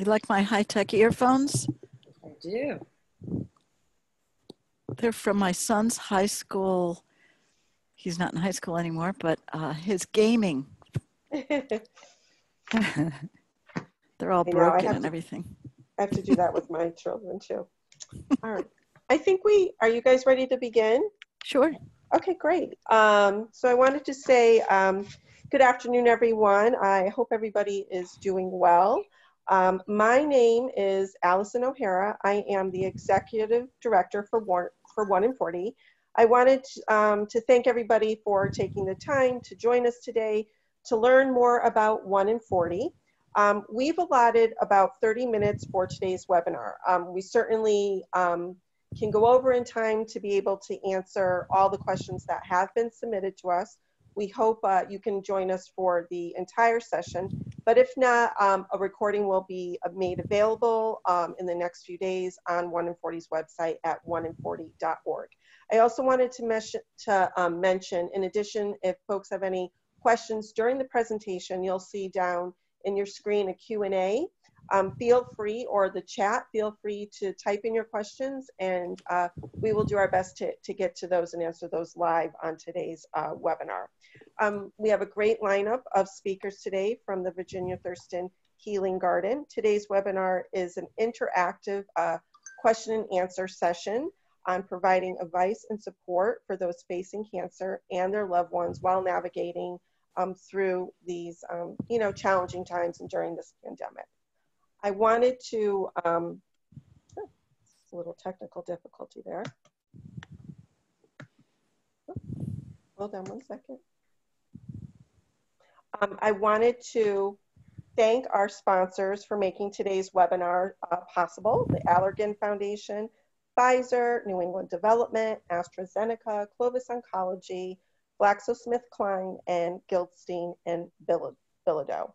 You like my high-tech earphones? I do. They're from my son's high school. He's not in high school anymore, but his gaming. They're all broken and everything. I have to do that with my children too. All right. I think are you guys ready to begin? Sure. Okay, great. So I wanted to say good afternoon, everyone. I hope everybody is doing well. My name is Allison O'Hara. I am the Executive Director for Oneinforty. I wanted to thank everybody for taking the time to join us today to learn more about Oneinforty. We've allotted about 30 minutes for today's webinar. We certainly can go over in time to be able to answer all the questions that have been submitted to us. We hope you can join us for the entire session, but if not, a recording will be made available in the next few days on Oneinforty's website at oneinforty.org. I also wanted to mention, in addition, if folks have any questions during the presentation, you'll see down in your screen a Q&A. Feel free, or the chat, feel free to type in your questions, and we will do our best to get to those and answer those live on today's webinar. We have a great lineup of speakers today from the Virginia Thurston Healing Garden. Today's webinar is an interactive question and answer session on providing advice and support for those facing cancer and their loved ones while navigating through these challenging times and during this pandemic. I wanted to, a little technical difficulty there. Hold on one second. I wanted to thank our sponsors for making today's webinar possible: the Allergan Foundation, Pfizer, New England Development, AstraZeneca, Clovis Oncology, GlaxoSmithKline, and Gilstein and Bilodeau.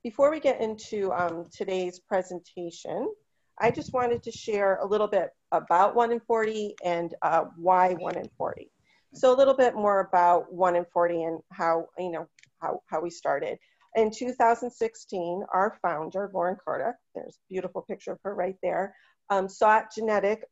Before we get into today's presentation, I just wanted to share a little bit about Oneinforty and why Oneinforty. So a little bit more about Oneinforty and how we started. In 2016, our founder, Lauren Carter, there's a beautiful picture of her right there, sought genetic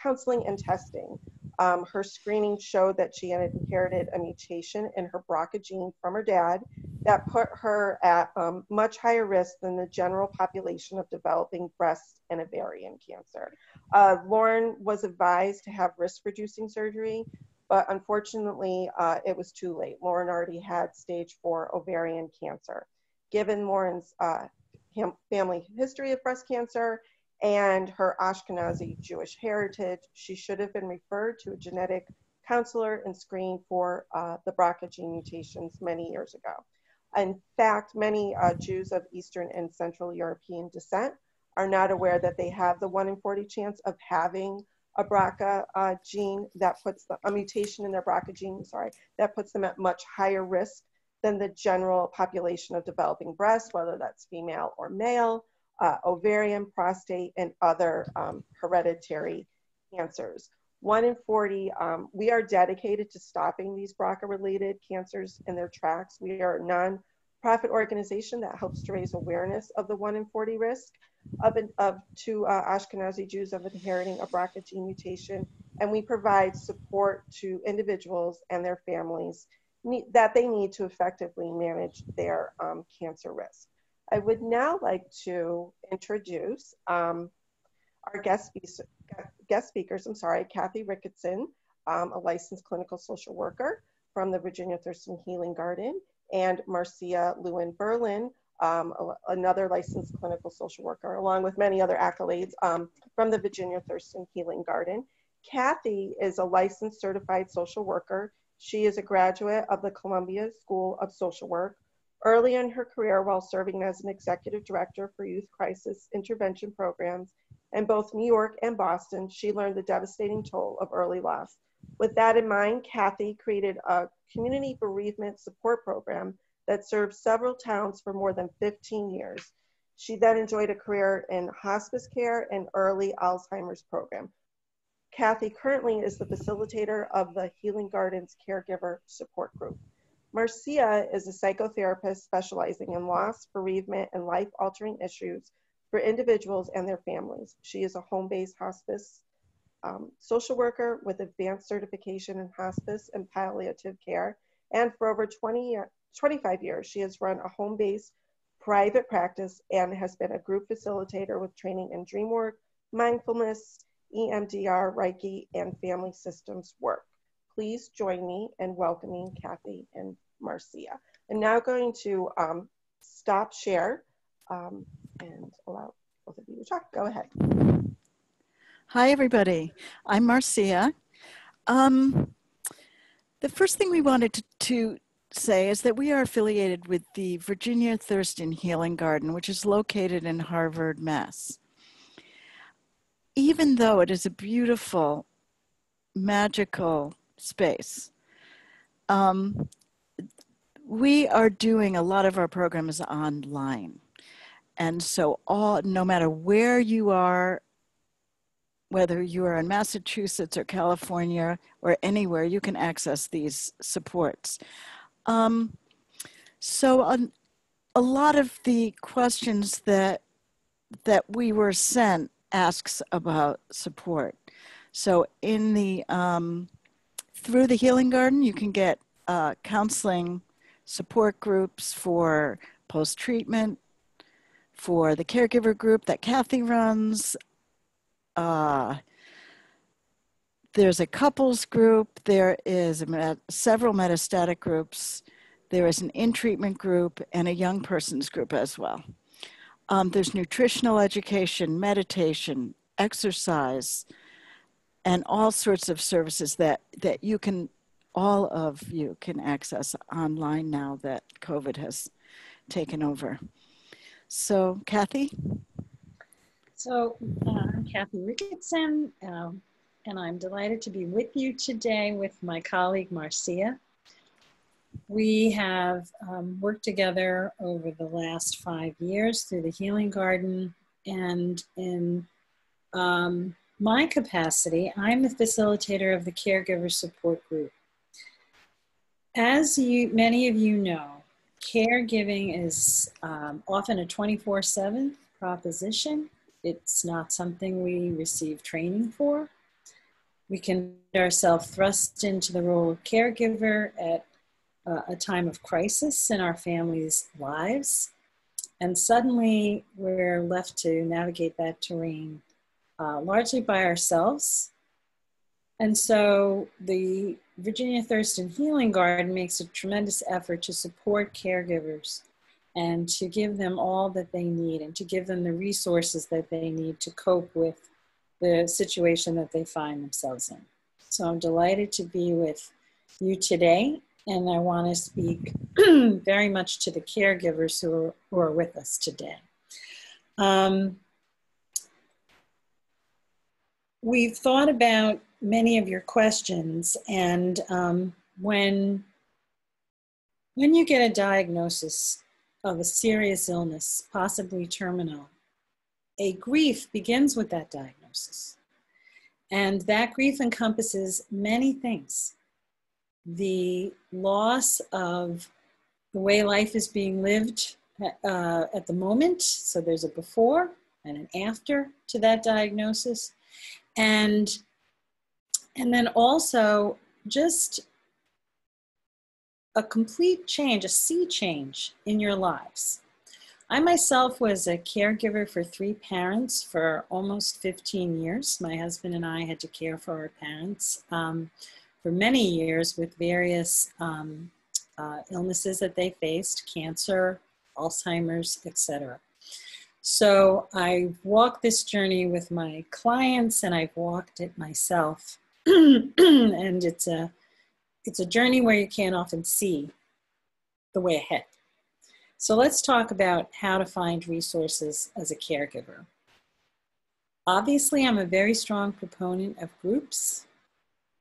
counseling and testing. Her screening showed that she had inherited a mutation in her BRCA gene from her dad that put her at much higher risk than the general population of developing breast and ovarian cancer. Lauren was advised to have risk-reducing surgery, but unfortunately, it was too late. Lauren already had stage 4 ovarian cancer. Given Lauren's family history of breast cancer and her Ashkenazi Jewish heritage, she should have been referred to a genetic counselor and screened for the BRCA gene mutations many years ago. In fact, many Jews of Eastern and Central European descent are not aware that they have the 1 in 40 chance of having a BRCA gene that puts a mutation in their BRCA gene, that puts them at much higher risk than the general population of developing breast, whether that's female or male, ovarian, prostate, and other hereditary cancers. 1 in 40, we are dedicated to stopping these BRCA-related cancers in their tracks. We are a non-profit organization that helps to raise awareness of the 1 in 40 risk to Ashkenazi Jews of inheriting a BRCA gene mutation, and we provide support to individuals and their families that they need to effectively manage their cancer risk. I would now like to introduce our guest speakers, Cathy Ricketson, a licensed clinical social worker from the Virginia Thurston Healing Garden, and Marcia Lewin-Berlin, another licensed clinical social worker, along with many other accolades from the Virginia Thurston Healing Garden. Cathy is a licensed certified social worker. She is a graduate of the Columbia School of Social Work. Early in her career, while serving as an executive director for youth crisis intervention programs in both New York and Boston, she learned the devastating toll of early loss. With that in mind, Cathy created a community bereavement support program that served several towns for more than 15 years. She then enjoyed a career in hospice care and early Alzheimer's program. Cathy currently is the facilitator of the Healing Gardens Caregiver Support Group. Marcia is a psychotherapist specializing in loss, bereavement, and life-altering issues for individuals and their families. She is a home-based hospice social worker with advanced certification in hospice and palliative care. And for over 25 years, she has run a home-based private practice and has been a group facilitator with training in dream work, mindfulness, EMDR, Reiki, and family systems work. Please join me in welcoming Cathy and Marcia. I'm now going to stop share and allow both of you to talk. Go ahead. Hi, everybody. I'm Marcia. The first thing we wanted to say is that we are affiliated with the Virginia Thurston Healing Garden, which is located in Harvard, Mass. Even though it is a beautiful, magical space, we are doing a lot of our programs online. And so no matter where you are, whether you are in Massachusetts or California or anywhere, you can access these supports. So a lot of the questions that we were sent asks about support. So in the through the Healing Garden, you can get counseling support groups for post-treatment, for the caregiver group that Cathy runs. There's a couples group, there is several metastatic groups, there is an in-treatment group, and a young person's group as well. There's nutritional education, meditation, exercise, and all sorts of services that you can, all of you can access online now that COVID has taken over. So, Cathy? So I'm Cathy Ricketson, and I'm delighted to be with you today with my colleague Marcia. We have worked together over the last 5 years through the Healing Garden, and in my capacity, I'm the facilitator of the Caregiver Support Group. As many of you know, caregiving is often a 24/7 proposition. It's not something we receive training for. We can get ourselves thrust into the role of caregiver at a time of crisis in our families' lives. And suddenly we're left to navigate that terrain largely by ourselves. And so the Virginia Thurston Healing Garden makes a tremendous effort to support caregivers and to give them all that they need and to give them the resources that they need to cope with the situation that they find themselves in. So I'm delighted to be with you today, and I want to speak very much to the caregivers who are with us today. We've thought about many of your questions, and when you get a diagnosis of a serious illness, possibly terminal, a grief begins with that diagnosis. And that grief encompasses many things. The loss of the way life is being lived at the moment. So there's a before and an after to that diagnosis. And then also just a complete change, a sea change in your lives. I myself was a caregiver for 3 parents for almost 15 years. My husband and I had to care for our parents for many years with various illnesses that they faced, cancer, Alzheimer's, etc. So I walked this journey with my clients, and I've walked it myself. And it's a journey where you can't often see the way ahead. So let's talk about how to find resources as a caregiver. Obviously, I'm a very strong proponent of groups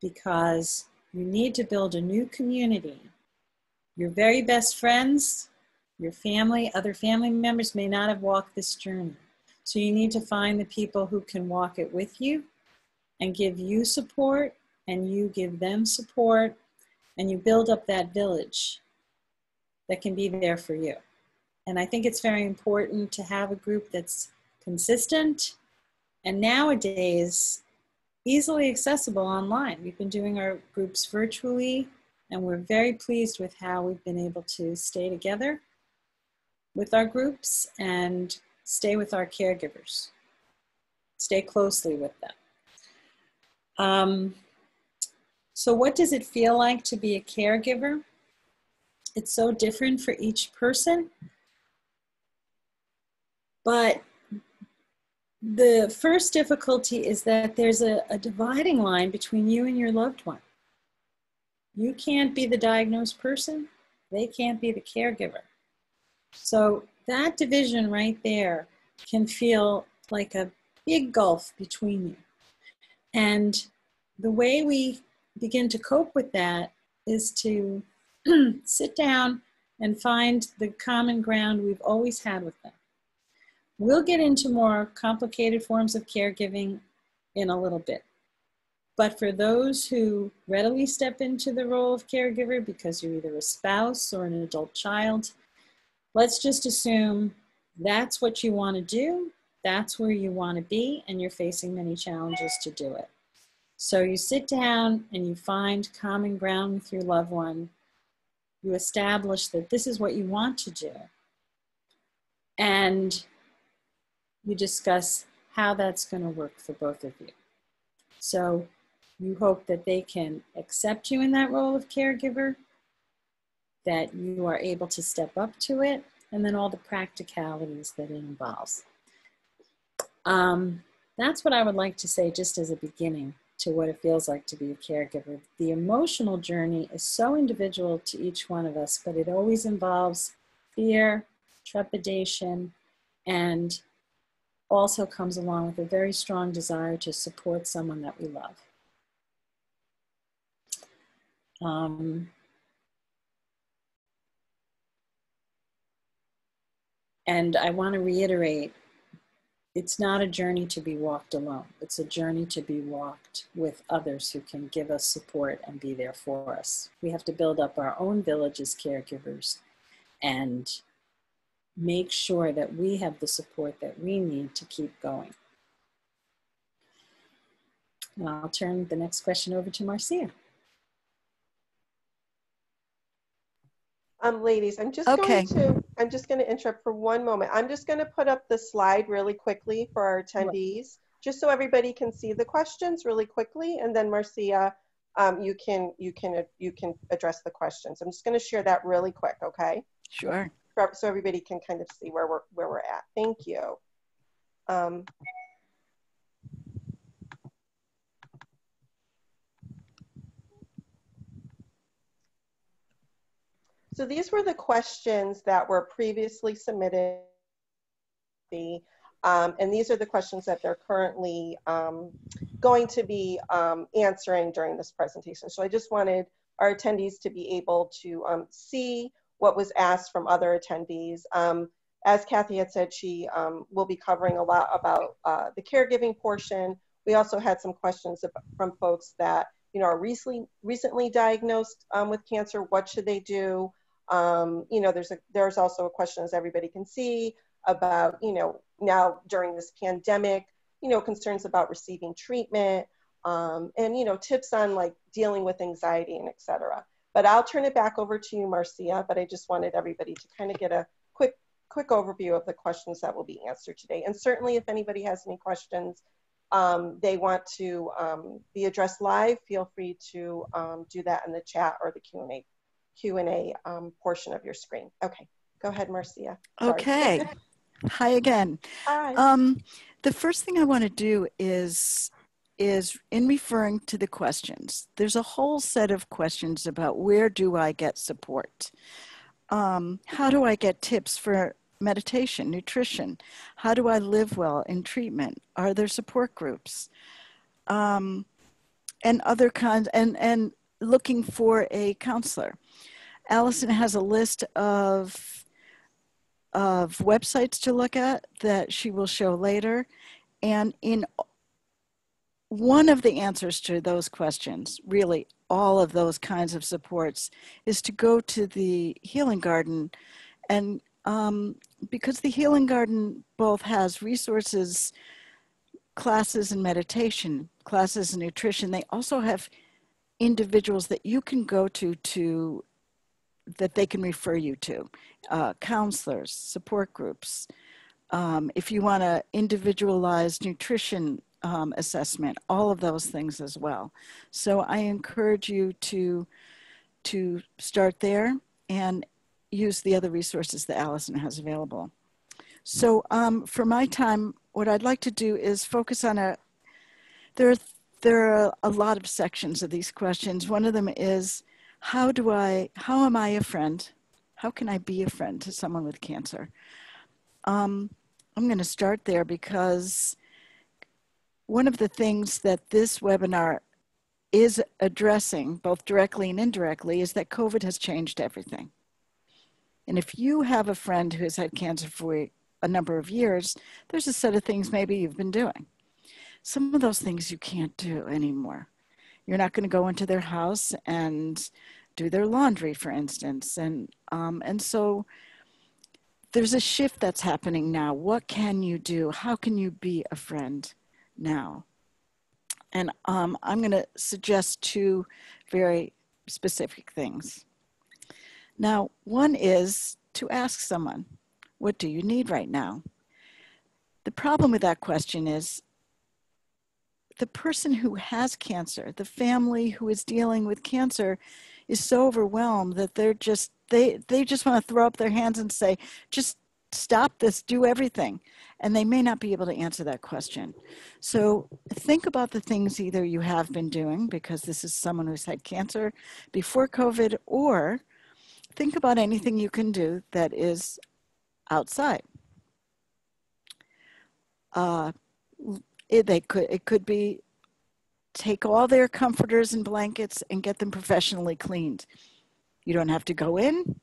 because you need to build a new community. Your very best friends, your family, other family members may not have walked this journey. So you need to find the people who can walk it with you and give you support, and you give them support, and you build up that village that can be there for you. And I think it's very important to have a group that's consistent, and nowadays easily accessible online. We've been doing our groups virtually, and we're very pleased with how we've been able to stay together with our groups and stay with our caregivers, stay closely with them. So what does it feel like to be a caregiver? It's so different for each person, but the first difficulty is that there's a dividing line between you and your loved one. You can't be the diagnosed person. They can't be the caregiver. So that division right there can feel like a big gulf between you. And the way we begin to cope with that is to sit down and find the common ground we've always had with them. We'll get into more complicated forms of caregiving in a little bit. But for those who readily step into the role of caregiver because you're either a spouse or an adult child, let's just assume that's what you want to do, that's where you want to be, and you're facing many challenges to do it. So you sit down and you find common ground with your loved one. You establish that this is what you want to do. And you discuss how that's going to work for both of you. So you hope that they can accept you in that role of caregiver, that you are able to step up to it, and then all the practicalities that it involves. That's what I would like to say just as a beginning to what it feels like to be a caregiver. The emotional journey is so individual to each one of us, but it always involves fear, trepidation, and also comes along with a very strong desire to support someone that we love. And I want to reiterate, it's not a journey to be walked alone. It's a journey to be walked with others who can give us support and be there for us. We have to build up our own village as caregivers and make sure that we have the support that we need to keep going. And I'll turn the next question over to Marcia. Ladies, I'm just going to interrupt for one moment. I'm just going to put up the slide really quickly for our attendees, just so everybody can see the questions really quickly, and then Marcia, you can address the questions. I'm just going to share that really quick, okay? Sure. So everybody can kind of see where we're at. Thank you. So these were the questions that were previously submitted, and these are the questions that they're currently going to be answering during this presentation. So I just wanted our attendees to be able to see what was asked from other attendees. As Cathy had said, she will be covering a lot about the caregiving portion. We also had some questions from folks that are recently diagnosed with cancer. What should they do? There's also a question, as everybody can see, about now during this pandemic, concerns about receiving treatment, and tips on like dealing with anxiety and etc. But I'll turn it back over to you, Marcia. But I just wanted everybody to kind of get a quick overview of the questions that will be answered today. And certainly, if anybody has any questions they want to be addressed live, feel free to do that in the chat or the Q&A portion of your screen. Okay, go ahead, Marcia. Sorry. Okay. Hi again. Hi. The first thing I want to do is in referring to the questions, there's a whole set of questions about where do I get support? How do I get tips for meditation, nutrition? How do I live well in treatment? Are there support groups? And other kinds, and looking for a counselor. Allison has a list of websites to look at that she will show later. And in one of the answers to those questions, really all of those kinds of supports, is to go to the Healing Garden and Because the Healing Garden both has resources, classes in meditation, classes in nutrition, they also have individuals that you can go to that they can refer you to, counselors, support groups. If you want an individualized nutrition assessment, all of those things as well. So I encourage you to start there and use the other resources that Allison has available. So for my time, what I'd like to do is focus on there are a lot of sections of these questions. One of them is, how am I a friend? How can I be a friend to someone with cancer? I'm going to start there because one of the things that this webinar is addressing, both directly and indirectly, is that COVID has changed everything. And if you have a friend who has had cancer for a number of years, there's a set of things maybe you've been doing. Some of those things you can't do anymore. You're not going to go into their house and do their laundry, for instance. And so there's a shift that's happening now. What can you do? How can you be a friend now? And I'm going to suggest two very specific things. Now, one is to ask someone, what do you need right now? The problem with that question is the person who has cancer, the family who is dealing with cancer, is so overwhelmed that they just want to throw up their hands and say, just stop this, do everything. And they may not be able to answer that question. So think about the things either you have been doing, because this is someone who's had cancer before COVID, or think about anything you can do that is outside. It could be take all their comforters and blankets and get them professionally cleaned. You don't have to go in.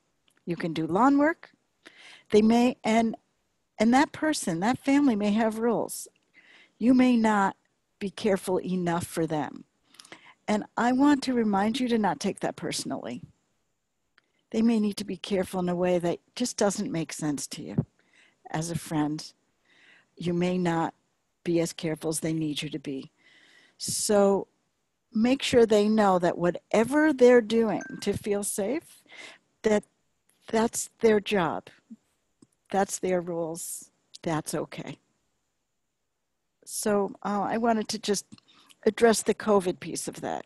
You can do lawn work. They may, and that person, that family may have rules. You may not be careful enough for them. And I want to remind you to not take that personally. They may need to be careful in a way that just doesn't make sense to you. As a friend, you may not be as careful as they need you to be. So make sure they know that whatever they're doing to feel safe, that's their job. That's their rules. That's okay. So I wanted to just address the COVID piece of that,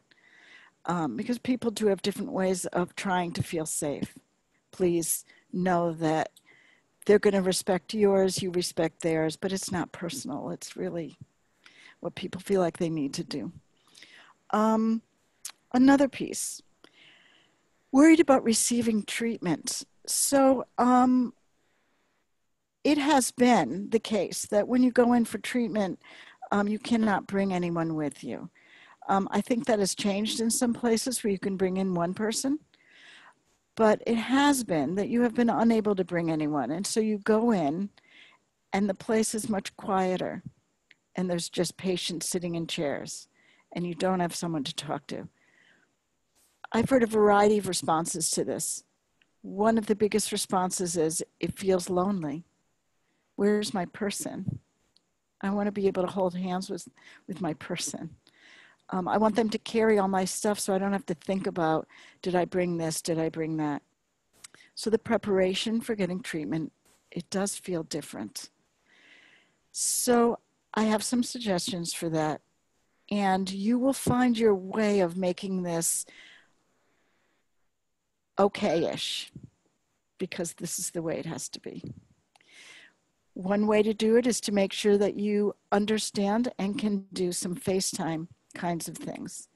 because people do have different ways of trying to feel safe. Please know that they're going to respect yours, you respect theirs, but it's not personal. It's really what people feel like they need to do. Another piece, worried about receiving treatment. So it has been the case that when you go in for treatment, you cannot bring anyone with you. I think that has changed in some places where you can bring in one person, but it has been that you have been unable to bring anyone. And so you go in and the place is much quieter and there's just patients sitting in chairs and you don't have someone to talk to. I've heard a variety of responses to this. One of the biggest responses is, it feels lonely. Where's my person? I want to be able to hold hands with my person. I want them to carry all my stuff so I don't have to think about, did I bring this, did I bring that? So the preparation for getting treatment, it does feel different. So I have some suggestions for that. And you will find your way of making this okay-ish, because this is the way it has to be. One way to do it is to make sure that you understand and can do some FaceTime kinds of things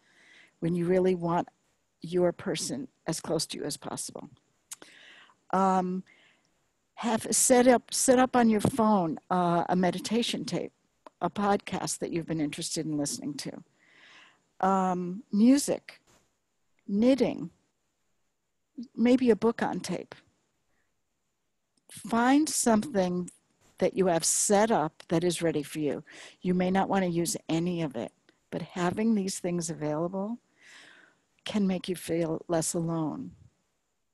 when you really want your person as close to you as possible. Have set up on your phone a meditation tape, a podcast that you've been interested in listening to, music, knitting, maybe a book on tape. Find something that you have set up that is ready for you. You may not want to use any of it, but having these things available can make you feel less alone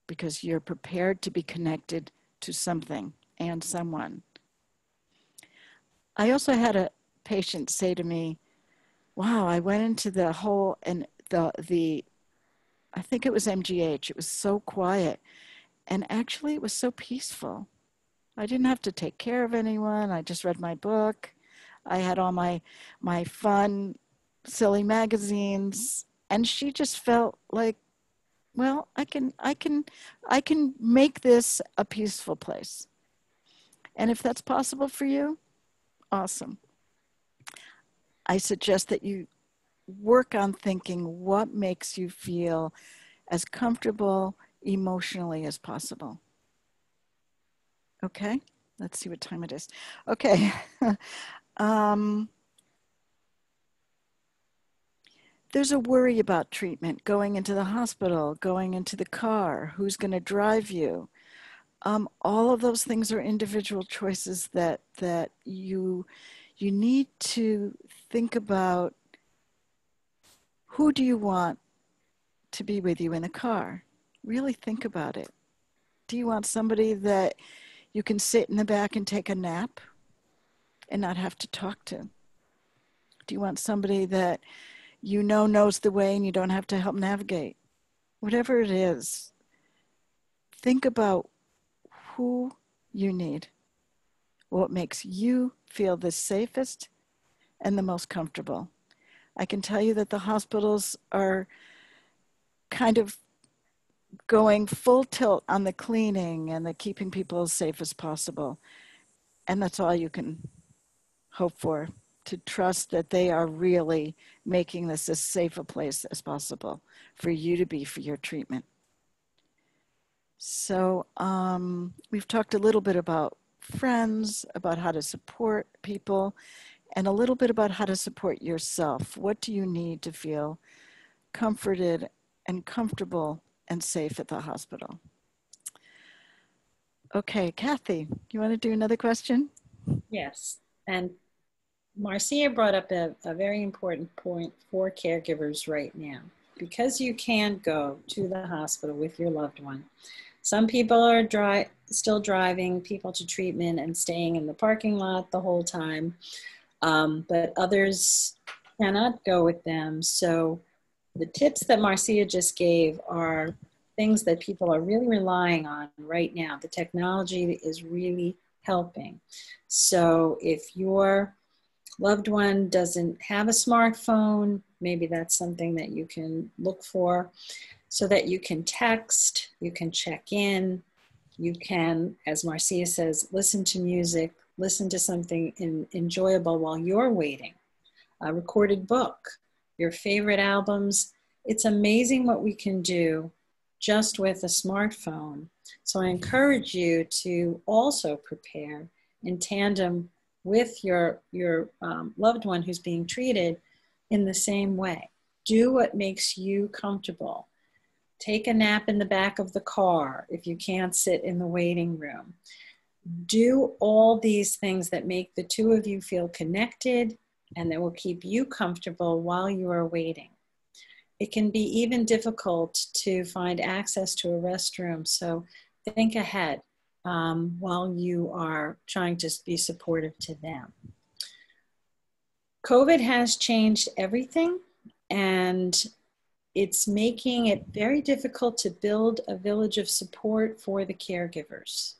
because you're prepared to be connected to something and someone. I also had a patient say to me, wow, I went into the whole, and I think it was MGH, it was so quiet. And actually it was so peaceful. I didn't have to take care of anyone. I just read my book. I had all my fun, silly magazines. And she just felt like, well, I can make this a peaceful place. And if that's possible for you, awesome. I suggest that you work on thinking what makes you feel as comfortable emotionally as possible. Okay, let's see what time it is. Okay. There's a worry about treatment, going into the hospital, going into the car, who's going to drive you. All of those things are individual choices that you need to think about. Who do you want to be with you in the car? Really think about it. Do you want somebody that you can sit in the back and take a nap and not have to talk to? Do you want somebody that you know knows the way and you don't have to help navigate? Whatever it is, think about who you need, what makes you feel the safest and the most comfortable. I can tell you that the hospitals are kind of going full tilt on the cleaning and the keeping people as safe as possible. And that's all you can hope for, to trust that they are really making this as safe a place as possible for you to be for your treatment. So we've talked a little bit about friends, about how to support people, and a little bit about how to support yourself. What do you need to feel comforted and comfortable and safe at the hospital? Okay, Cathy, you want to do another question? Yes, and Marcia brought up a very important point for caregivers right now. Because you can't go to the hospital with your loved one, some people are still driving people to treatment and staying in the parking lot the whole time, but others cannot go with them. So the tips that Marcia just gave are things that people are really relying on right now. The technology is really helping. So if your loved one doesn't have a smartphone, maybe that's something that you can look for, so that you can text, you can check in, you can, as Marcia says, listen to music, listen to something enjoyable while you're waiting, a recorded book, your favorite albums. It's amazing what we can do just with a smartphone. So I encourage you to also prepare in tandem with your loved one who's being treated in the same way. Do what makes you comfortable. Take a nap in the back of the car if you can't sit in the waiting room. Do all these things that make the two of you feel connected and that will keep you comfortable while you are waiting. It can be even difficult to find access to a restroom, so think ahead while you are trying to be supportive to them. COVID has changed everything, and it's making it very difficult to build a village of support for the caregivers.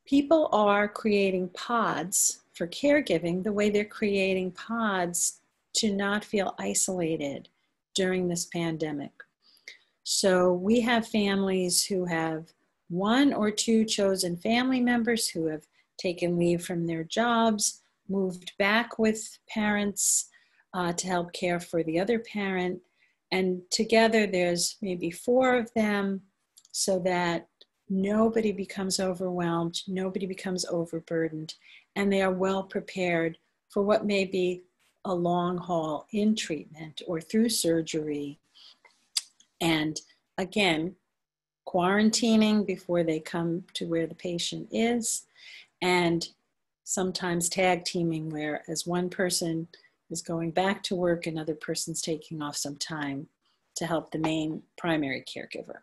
People are creating pods for caregiving the way they're creating pods to not feel isolated during this pandemic. So we have families who have one or two chosen family members who have taken leave from their jobs, moved back with parents to help care for the other parent. And together there's maybe 4 of them, so that nobody becomes overwhelmed, nobody becomes overburdened, and they are well prepared for what may be a long haul in treatment or through surgery. And again, quarantining before they come to where the patient is, and sometimes tag teaming, where as one person is going back to work, another person's taking off some time to help the main primary caregiver.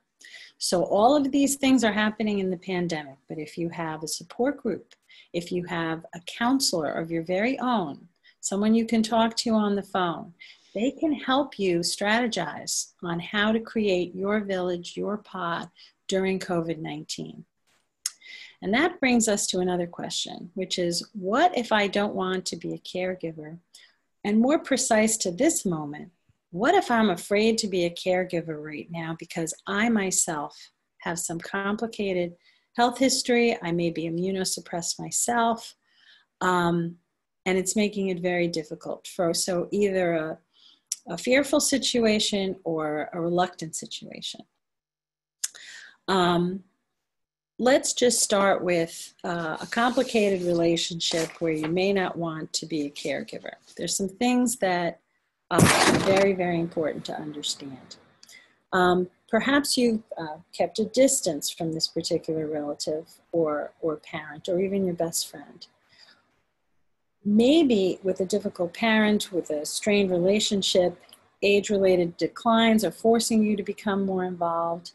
So all of these things are happening in the pandemic, but if you have a support group, if you have a counselor of your very own, someone you can talk to on the phone, they can help you strategize on how to create your village, your pod during COVID-19. And that brings us to another question, which is, what if I don't want to be a caregiver? And more precise to this moment, what if I'm afraid to be a caregiver right now because I myself have some complicated health history, I may be immunosuppressed myself, and it's making it very difficult for, so either a fearful situation or a reluctant situation. Let's just start with a complicated relationship where you may not want to be a caregiver. There's some things that are very, very important to understand. Perhaps you've kept a distance from this particular relative or parent, or even your best friend. Maybe with a difficult parent, with a strained relationship, age-related declines are forcing you to become more involved.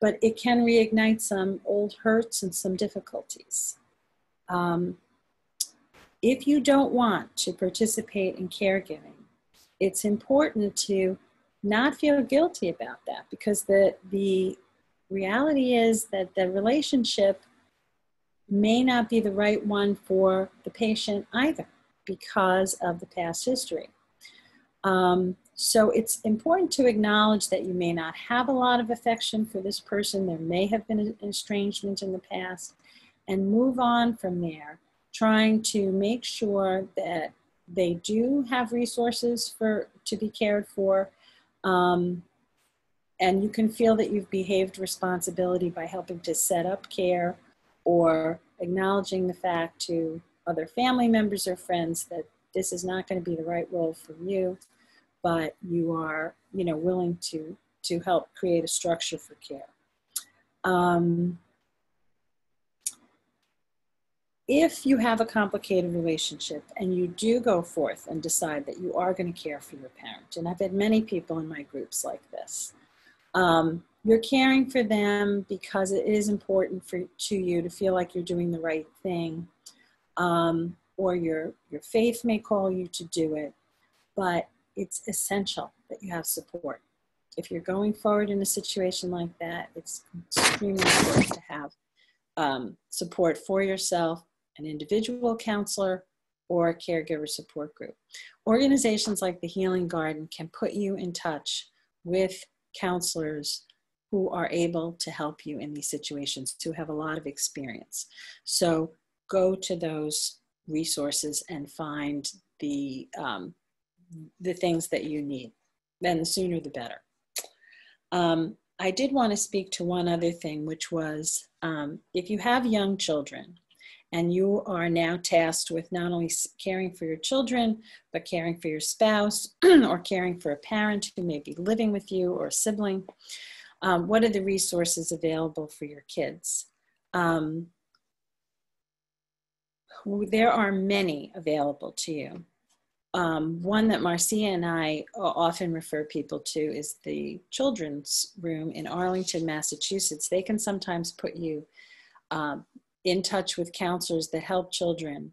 But it can reignite some old hurts and some difficulties. If you don't want to participate in caregiving, it's important to not feel guilty about that, because the reality is that the relationship may not be the right one for the patient either because of the past history. So it's important to acknowledge that you may not have a lot of affection for this person. There may have been an estrangement in the past, and move on from there, trying to make sure that they do have resources to be cared for. And you can feel that you've behaved responsibility by helping to set up care, or acknowledging the fact to other family members or friends that this is not going to be the right role for you, but you are, willing to help create a structure for care. If you have a complicated relationship and you do go forth and decide that you are going to care for your parent, and I've had many people in my groups like this, you're caring for them because it is important to you to feel like you're doing the right thing, or your faith may call you to do it, but it's essential that you have support. If you're going forward in a situation like that, it's extremely important to have support for yourself, an individual counselor, or a caregiver support group. Organizations like the Healing Garden can put you in touch with counselors who are able to help you in these situations, who have a lot of experience. So go to those resources and find the things that you need. Then the sooner the better. I did want to speak to one other thing, which was if you have young children and you are now tasked with not only caring for your children, but caring for your spouse or caring for a parent who may be living with you or a sibling, what are the resources available for your kids? There are many available to you. One that Marcia and I often refer people to is the children's room in Arlington, Massachusetts. They can sometimes put you in touch with counselors that help children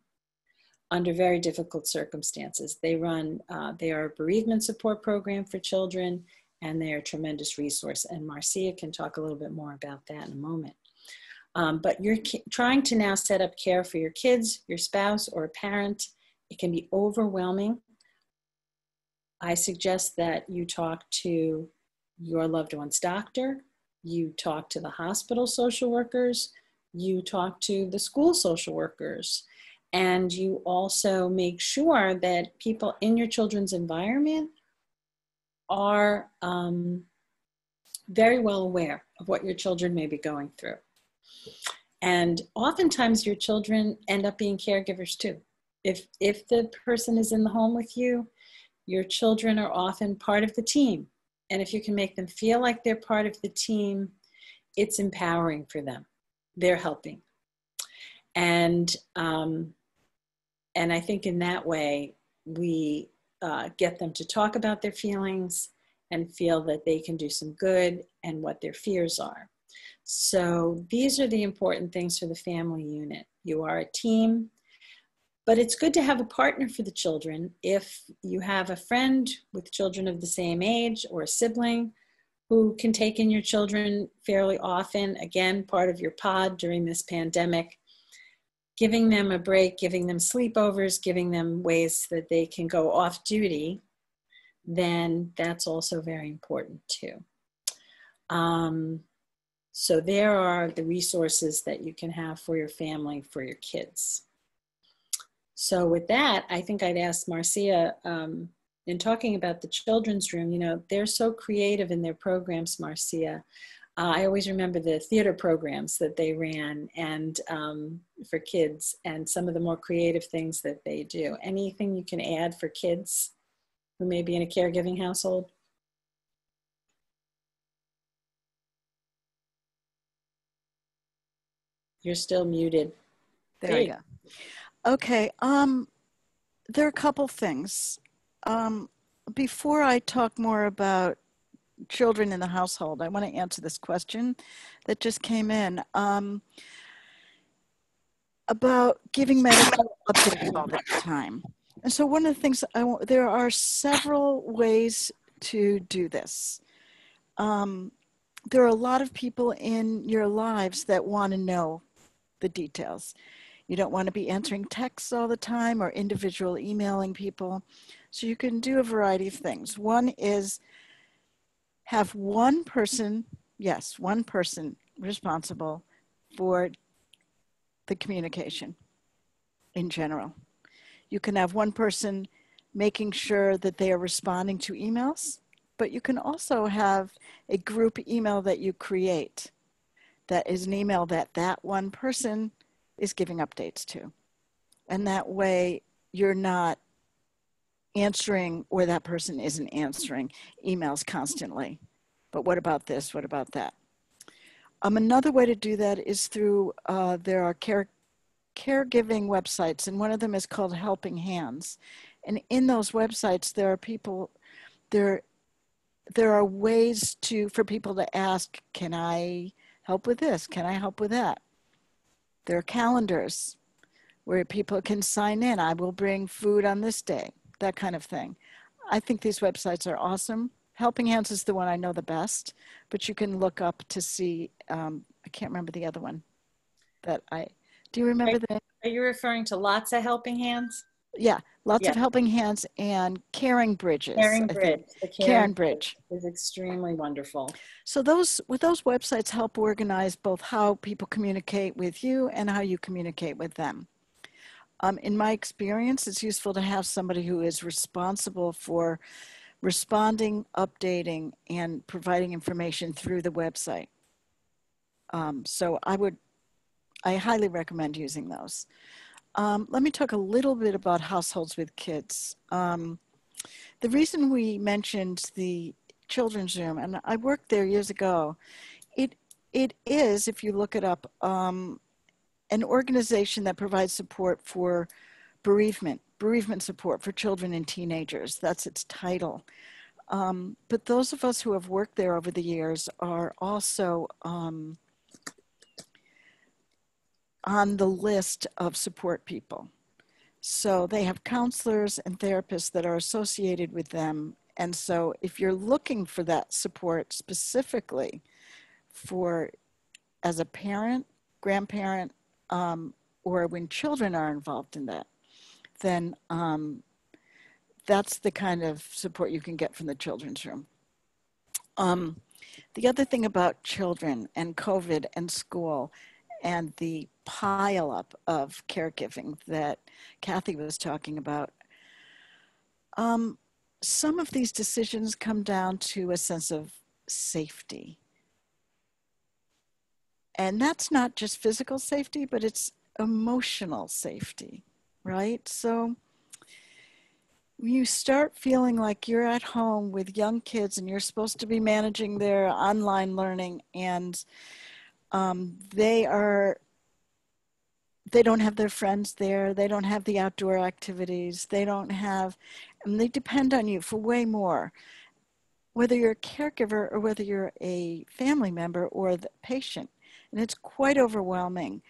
under very difficult circumstances. They are a bereavement support program for children, and they are a tremendous resource. And Marcia can talk a little bit more about that in a moment. But you're trying to now set up care for your kids, your spouse, or a parent. It can be overwhelming. I suggest that you talk to your loved one's doctor, you talk to the hospital social workers, you talk to the school social workers, and you also make sure that people in your children's environment are very well aware of what your children may be going through. And oftentimes your children end up being caregivers too. If the person is in the home with you, your children are often part of the team. And if you can make them feel like they're part of the team, it's empowering for them. They're helping. And I think in that way, we get them to talk about their feelings and feel that they can do some good and what their fears are. So these are the important things for the family unit. You are a team, but it's good to have a partner for the children. If you have a friend with children of the same age or a sibling who can take in your children fairly often, again, part of your pod during this pandemic, giving them a break, giving them sleepovers, giving them ways that they can go off duty, then that's also very important too. So there are the resources that you can have for your family, for your kids. So with that, I think I'd ask Marcia, in talking about the children's room, you know, they're so creative in their programs, Marcia. I always remember the theater programs that they ran and for kids and some of the more creative things that they do. Anything you can add for kids who may be in a caregiving household? You're still muted. There you go. Okay, there are a couple things. Before I talk more about children in the household, I want to answer this question that just came in about giving medical updates all the time. And so one of the things, there are several ways to do this. There are a lot of people in your lives that want to know the details. You don't want to be answering texts all the time or individual emailing people. So you can do a variety of things. One is have one person, yes, one person responsible for the communication in general. You can have one person making sure that they are responding to emails, but you can also have a group email that you create that is an email that that one person is giving updates to. And that way you're not answering, or that person isn't answering emails constantly. But what about this? What about that? Another way to do that is through, there are caregiving websites, and one of them is called Helping Hands. And in those websites, there are people, there are ways for people to ask, can I help with this? Can I help with that? There are calendars where people can sign in. I will bring food on this day, that kind of thing. I think these websites are awesome. Helping Hands is the one I know the best, but you can look up to see, I can't remember the other one do you remember the name? Are you referring to lots of Helping Hands? Yeah, lots of Helping Hands and Caring Bridges. Caring Bridge. The Caring Bridge is extremely wonderful. So those websites help organize both how people communicate with you and how you communicate with them. In my experience, it's useful to have somebody who is responsible for responding, updating, and providing information through the website. So I highly recommend using those. Let me talk a little bit about households with kids. The reason we mentioned the children's room, and I worked there years ago, it is, if you look it up, an organization that provides support for bereavement support for children and teenagers. That's its title. But those of us who have worked there over the years are also on the list of support people. So they have counselors and therapists that are associated with them. And so if you're looking for that support specifically for as a parent, grandparent, or when children are involved in that, then that's the kind of support you can get from the children's room. The other thing about children and COVID and school and the pile up of caregiving that Cathy was talking about, some of these decisions come down to a sense of safety. And that's not just physical safety, but it's emotional safety, right? So you start feeling like you're at home with young kids and you're supposed to be managing their online learning, and they don't have their friends there. They don't have the outdoor activities. They don't have, and they depend on you for way more. whether you're a caregiver or whether you're a family member or the patient. And it's quite overwhelming.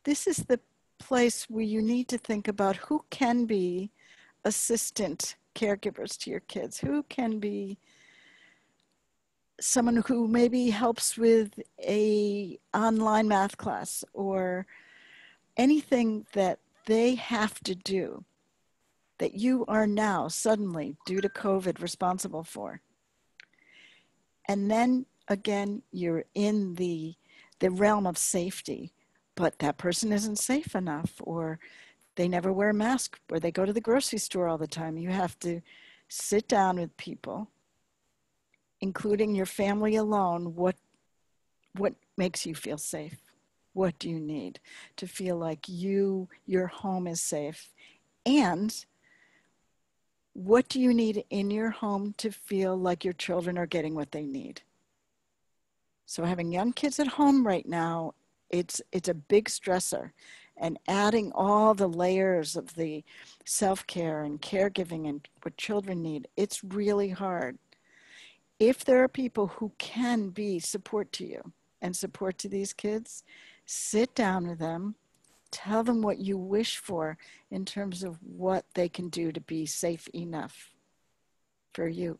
This is the place where you need to think about who can be assistant caregivers to your kids, who can be someone who maybe helps with a online math class or anything that they have to do that you are now suddenly, due to COVID, responsible for. And then again, you're in the realm of safety, but that person isn't safe enough, or they never wear a mask, or they go to the grocery store all the time. You have to sit down with people, including your family alone. What makes you feel safe? What do you need to feel like your home is safe? And what do you need in your home to feel like your children are getting what they need? So having young kids at home right now, it's a big stressor. And adding all the layers of the self-care and caregiving and what children need, it's really hard. If there are people who can be support to you and support to these kids, sit down with them, tell them what you wish for in terms of what they can do to be safe enough for you.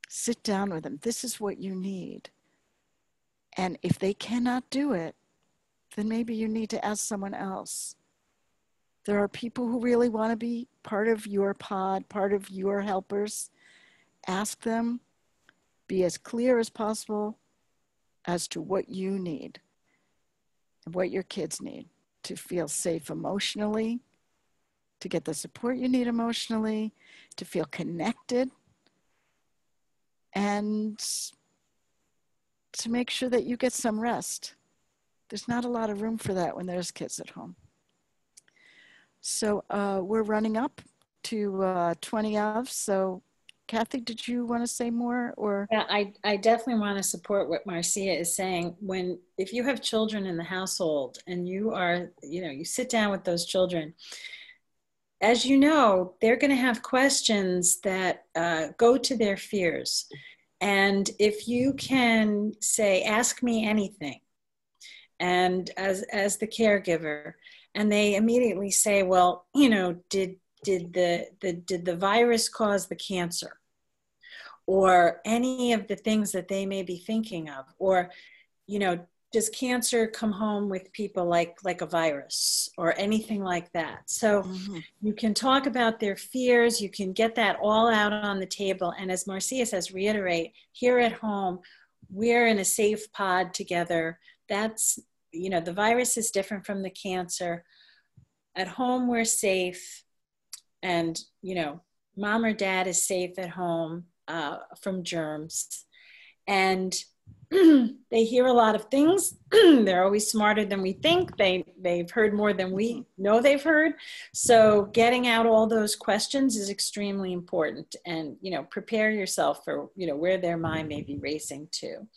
Sit down with them. This is what you need. And if they cannot do it, then maybe you need to ask someone else. There are people who really want to be part of your pod, part of your helpers. Ask them. Be as clear as possible as to what you need and what your kids need to feel safe emotionally, to get the support you need emotionally, to feel connected, and to make sure that you get some rest. There's not a lot of room for that when there's kids at home. So we're running up to 20 of. So Cathy, did you want to say more? Or yeah, I definitely want to support what Marcia is saying. If you have children in the household and you are, you sit down with those children, as you know, they're going to have questions that go to their fears. And if you can say, ask me anything, and as the caregiver, and they immediately say, well, did the virus cause the cancer? Or any of the things that they may be thinking of, or, does cancer come home with people like a virus or anything like that? So you can talk about their fears, you can get that all out on the table. And as Marcia says, reiterate, here at home, we're in a safe pod together. That's, the virus is different from the cancer. At home, we're safe. And, mom or dad is safe at home from germs. And they hear a lot of things. They're always smarter than we think. They've heard more than we know they've heard. So getting out all those questions is extremely important. And, prepare yourself for, where their mind may be racing to.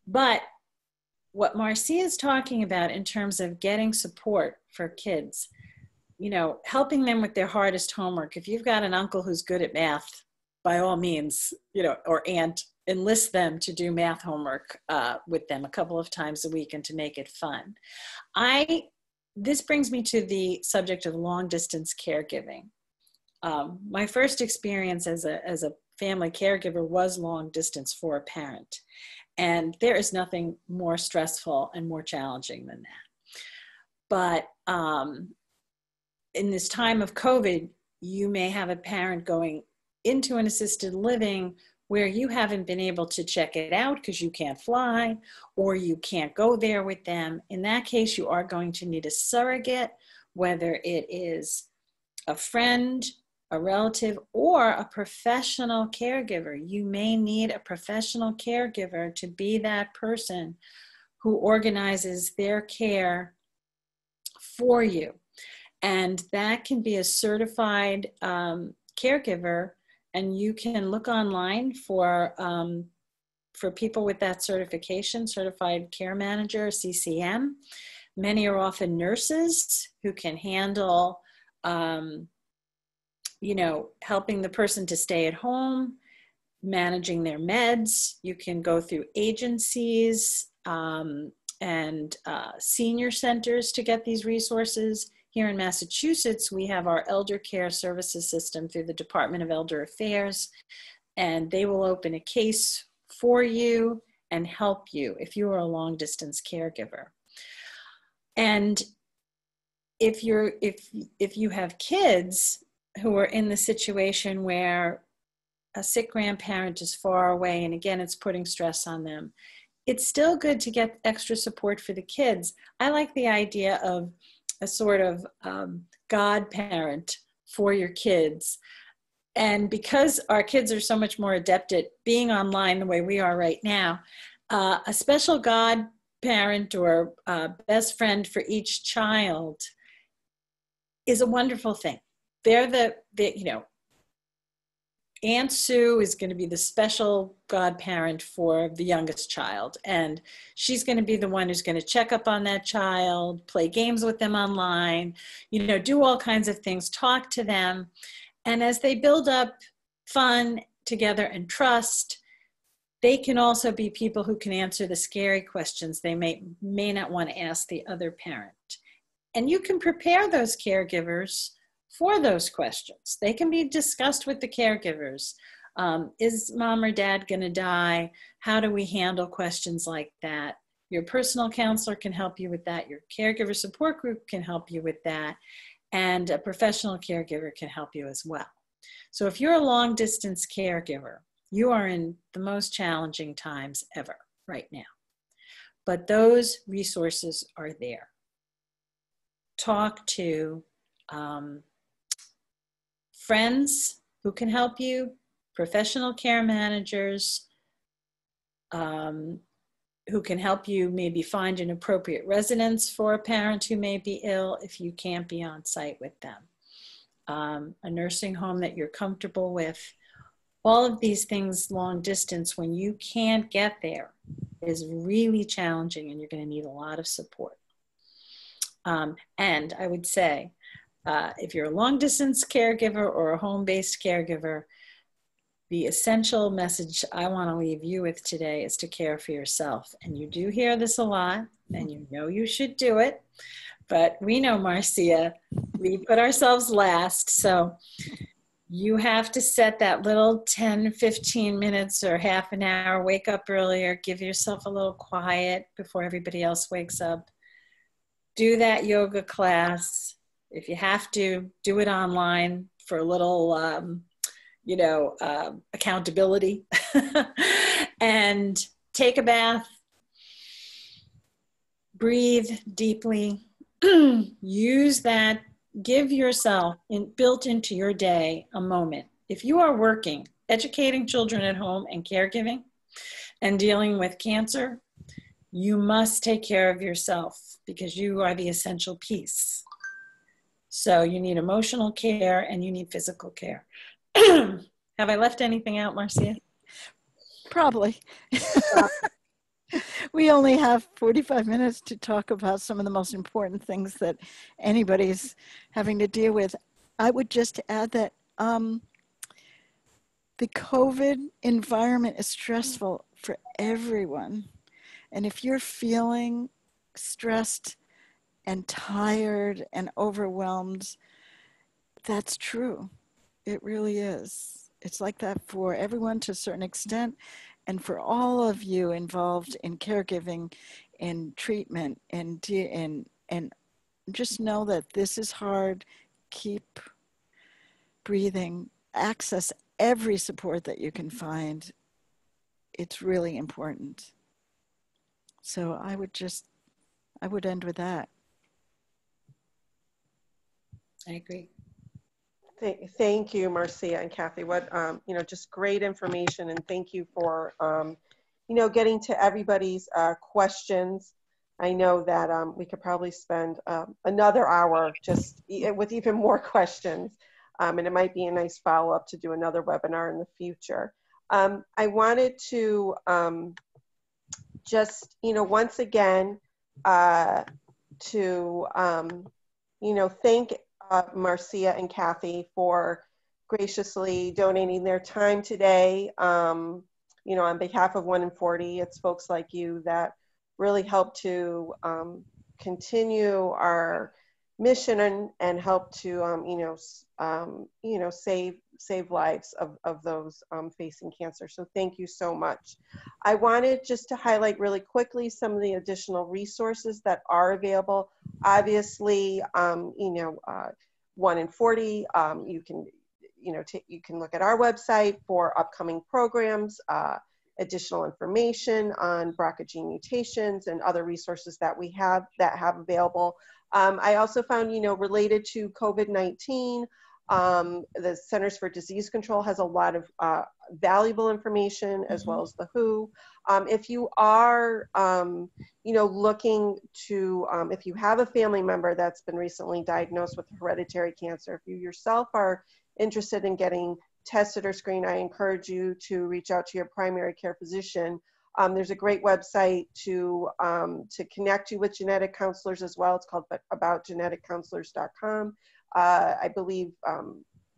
But what Marcia is talking about in terms of getting support for kids, helping them with their hardest homework. If you've got an uncle who's good at math, by all means, or aunt, enlist them to do math homework with them a couple of times a week and to make it fun. This brings me to the subject of long distance caregiving. My first experience as a family caregiver was long distance for a parent. And there is nothing more stressful and more challenging than that. But in this time of COVID, you may have a parent going into an assisted living where you haven't been able to check it out because you can't fly or you can't go there with them. In that case, you are going to need a surrogate, whether it is a friend, a relative, or a professional caregiver. You may need a professional caregiver to be that person who organizes their care for you. And that can be a certified caregiver. And you can look online for people with that certification, Certified Care Manager, CCM. Many are often nurses who can handle, helping the person to stay at home, managing their meds. You can go through agencies and senior centers to get these resources. Here in Massachusetts, we have our elder care services system through the Department of Elder Affairs, and they will open a case for you and help you if you are a long distance caregiver. And if you have kids who are in the situation where a sick grandparent is far away, and again, it's putting stress on them, it's still good to get extra support for the kids. I like the idea of a sort of godparent for your kids. And because our kids are so much more adept at being online the way we are right now, a special godparent or best friend for each child is a wonderful thing. They're you know, Aunt Sue is going to be the special godparent for the youngest child. And she's going to be the one who's going to check up on that child, play games with them online, you know, do all kinds of things, talk to them. And as they build up fun together and trust, they can also be people who can answer the scary questions they may not want to ask the other parent. And you can prepare those caregivers for those questions. They can be discussed with the caregivers. Is mom or dad going to die? How do we handle questions like that? Your personal counselor can help you with that. Your caregiver support group can help you with that. And a professional caregiver can help you as well. So if you're a long distance caregiver, you are in the most challenging times ever right now. But those resources are there. Talk to friends who can help you, professional care managers who can help you maybe find an appropriate residence for a parent who may be ill if you can't be on site with them. A nursing home that you're comfortable with. All of these things long distance, when you can't get there, is really challenging and you're going to need a lot of support. And I would say, if you're a long distance caregiver or a home-based caregiver, the essential message I want to leave you with today is to care for yourself. And you do hear this a lot, and you know you should do it. But we know, Marcia, we put ourselves last. So you have to set that little 10, 15 minutes or half an hour, wake up earlier, give yourself a little quiet before everybody else wakes up. Do that yoga class. If you have to, do it online for a little, accountability. And take a bath, breathe deeply, use that, give yourself, built into your day, a moment. If you are working, educating children at home and caregiving and dealing with cancer, you must take care of yourself because you are the essential piece. So you need emotional care and you need physical care. Have I left anything out, Marcia? Probably. We only have 45 minutes to talk about some of the most important things that anybody's having to deal with. I would just add that the COVID environment is stressful for everyone. And if you're feeling stressed and tired and overwhelmed, that's true. It really is. It's like that for everyone to a certain extent. And for all of you involved in caregiving and treatment and just know that this is hard. Keep breathing. Access every support that you can find. It's really important. So I would end with that. I agree. Thank you, Marcia and Cathy. What, just great information, and thank you for, getting to everybody's questions. I know that we could probably spend another hour just with even more questions, and it might be a nice follow-up to do another webinar in the future. I wanted to just, once again, to, thank Marcia and Cathy for graciously donating their time today. You know, on behalf of Oneinforty, it's folks like you that really help to continue our mission and help to save lives of those facing cancer. So thank you so much. I wanted just to highlight really quickly some of the additional resources that are available. Obviously, Oneinforty, you can you can look at our website for upcoming programs, additional information on BRCA gene mutations and other resources that we have available. I also found, related to COVID-19, the Centers for Disease Control has a lot of valuable information, as well as the WHO. If you are, looking to, if you have a family member that's been recently diagnosed with hereditary cancer, if you yourself are interested in getting tested or screened, I encourage you to reach out to your primary care physician. There's a great website to connect you with genetic counselors as well. It's called aboutgeneticcounselors.com. I believe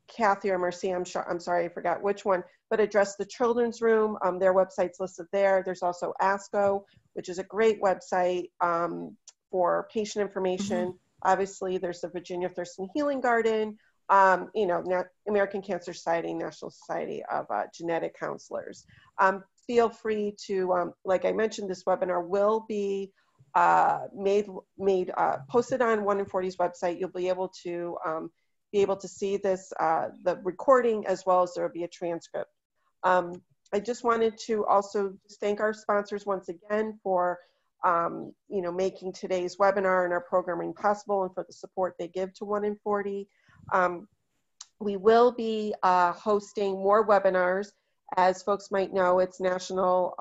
Cathy or Marcia, I'm sorry, I forgot which one, but Address the Children's Room. Their website's listed there. There's also ASCO, which is a great website for patient information. Obviously, there's the Virginia Thurston Healing Garden, American Cancer Society, National Society of Genetic Counselors. Feel free to, like I mentioned, this webinar will be posted on Oneinforty's website. You'll be able to see this, the recording, as well as there will be a transcript. I just wanted to also thank our sponsors once again for making today's webinar and our programming possible, and for the support they give to Oneinforty. We will be hosting more webinars. As folks might know, it's National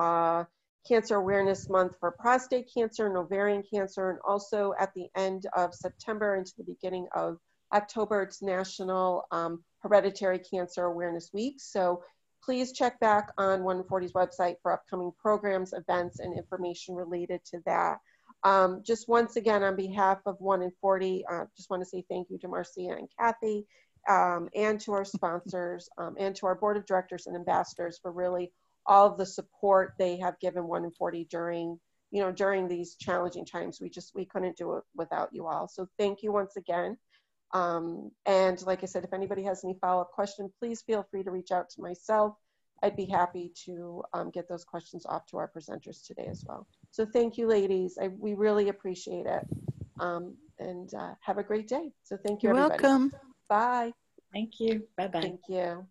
Cancer Awareness Month for prostate cancer and ovarian cancer, and also at the end of September into the beginning of October, it's National Hereditary Cancer Awareness Week. So please check back on Oneinforty's website for upcoming programs, events, and information related to that. Just once again, on behalf of Oneinforty, just want to say thank you to Marcia and Cathy, and to our sponsors, and to our board of directors and ambassadors for really all of the support they have given Oneinforty during these challenging times. We couldn't do it without you all. So thank you once again. And like I said, if anybody has any follow-up questions, please feel free to reach out to myself. I'd be happy to get those questions off to our presenters today as well. So thank you, ladies. We really appreciate it. And have a great day. So thank you, everybody. You're welcome. Bye. Thank you. Bye-bye. Thank you.